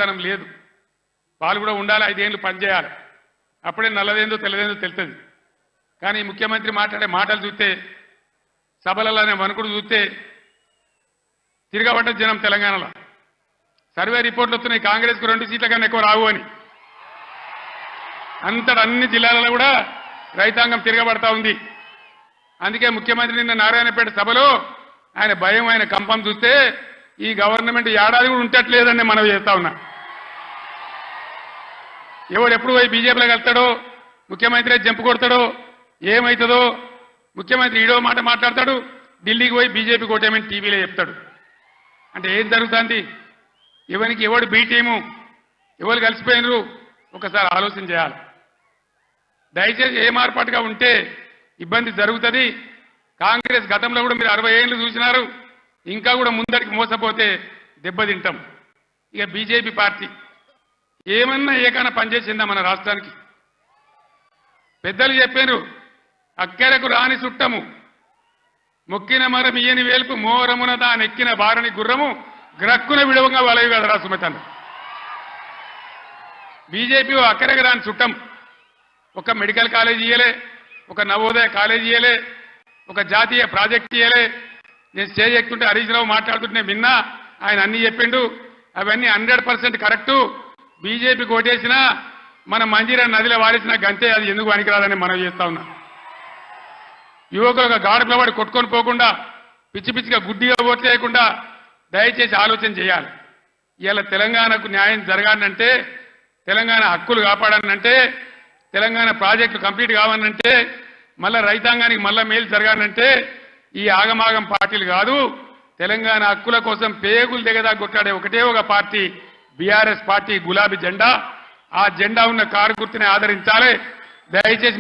తనం లేదు. వాళ్ళు కూడా ఉండాలి, 5 ఏళ్ళు పనిచేయాలి. అప్పుడే నల్లదేందో తెల్లదేందో తెలుస్తుంది. కానీ ముఖ్యమంత్రి మాట్లాడే మాటలు చూస్తే, సభలలోనే వణుకుడు చూస్తే తిరగబడ్డ జనం తెలంగాణలో. సర్వే రిపోర్ట్లు వస్తున్నాయి, కాంగ్రెస్కు 2 సీట్ల కన్నా ఎక్కువ రావు అని. అంతటా అన్ని జిల్లాలలో కూడా రైతాంగం తిరగబడతా ఉంది. అందుకే ముఖ్యమంత్రి నిన్న నారాయణపేట సభలో ఆయన భయం, ఆయన కంపం చూస్తే ఈ గవర్నమెంట్ ఏడాది కూడా ఉంటట్లేదని మనం చేస్తా ఉన్నా. ఎవడు ఎప్పుడు పోయి బీజేపీలోకి వెళ్తాడో, ముఖ్యమంత్రి జంపు కొడతాడో, ఏమవుతుందో. ముఖ్యమంత్రి ఈడో మాట మాట్లాడతాడు, ఢిల్లీకి పోయి బీజేపీ కోటేమని టీవీలో చెప్తాడు. అంటే ఏం జరుగుతుంది? ఎవరికి ఎవడు బీ టీము, ఎవరు కలిసిపోయినరు ఒకసారి ఆలోచన చేయాలి. దయచేసి ఏ మార్పాటుగా ఉంటే ఇబ్బంది జరుగుతుంది. కాంగ్రెస్ గతంలో కూడా మీరు 60 ఏళ్ళు చూసినారు, ఇంకా కూడా ముందరికి మోసపోతే దెబ్బతింటాం. ఇక బీజేపీ పార్టీ ఏమన్నా ఏకైనా పనిచేసిందా మన రాష్ట్రానికి? పెద్దలు చెప్పారు, అక్కెరకు రాని చుట్టము, మొక్కిన మరం ఇయ్యని వేలుపు, మోరమున దానెక్కిన బారని గుర్రము, గ్రక్కున విడవంగా వలవి కదరా సుమతన్న. బీజేపీ అక్కరకు రాని చుట్టం. ఒక మెడికల్ కాలేజ్ ఇయ్యలే, ఒక నవోదయ కాలేజ్ ఇయ్యలే, ఒక జాతీయ ప్రాజెక్ట్ ఇయ్యలే. నేను స్టేజ్ ఎక్కుతుంటే హరీష్ రావు మాట్లాడుతుంటే విన్నా, ఆయన అన్ని చెప్పిండు. అవన్నీ 100% కరెక్టు. బీజేపీ కోటేసినా మన మంజీరా నదిలో వారేసిన గంతే, అది ఎందుకు పనికిరాదని మనం చేస్తా ఉన్నా. యువకులు గాడుపుల వాడు కొట్టుకొని పోకుండా, పిచ్చి పిచ్చిగా గుడ్డిగా ఓట్లు చేయకుండా దయచేసి ఆలోచన చేయాలి. ఇవాళ తెలంగాణకు న్యాయం జరగాలంటే, తెలంగాణ హక్కులు కాపాడాలంటే, తెలంగాణ ప్రాజెక్టులు కంప్లీట్ కావాలంటే, మళ్ళా రైతాంగానికి మళ్ళా మేలు జరగాలంటే ఈ ఆగమాగం పార్టీలు కాదు. తెలంగాణ హక్కుల కోసం పేగులు దిగదా కొట్టాడే ఒకటే ఒక పార్టీ, బీఆర్ఎస్ పార్టీ, గులాబీ జెండా. ఆ జెండా ఉన్న కారు గుర్తుని ఆదరించాలి. దయచేసి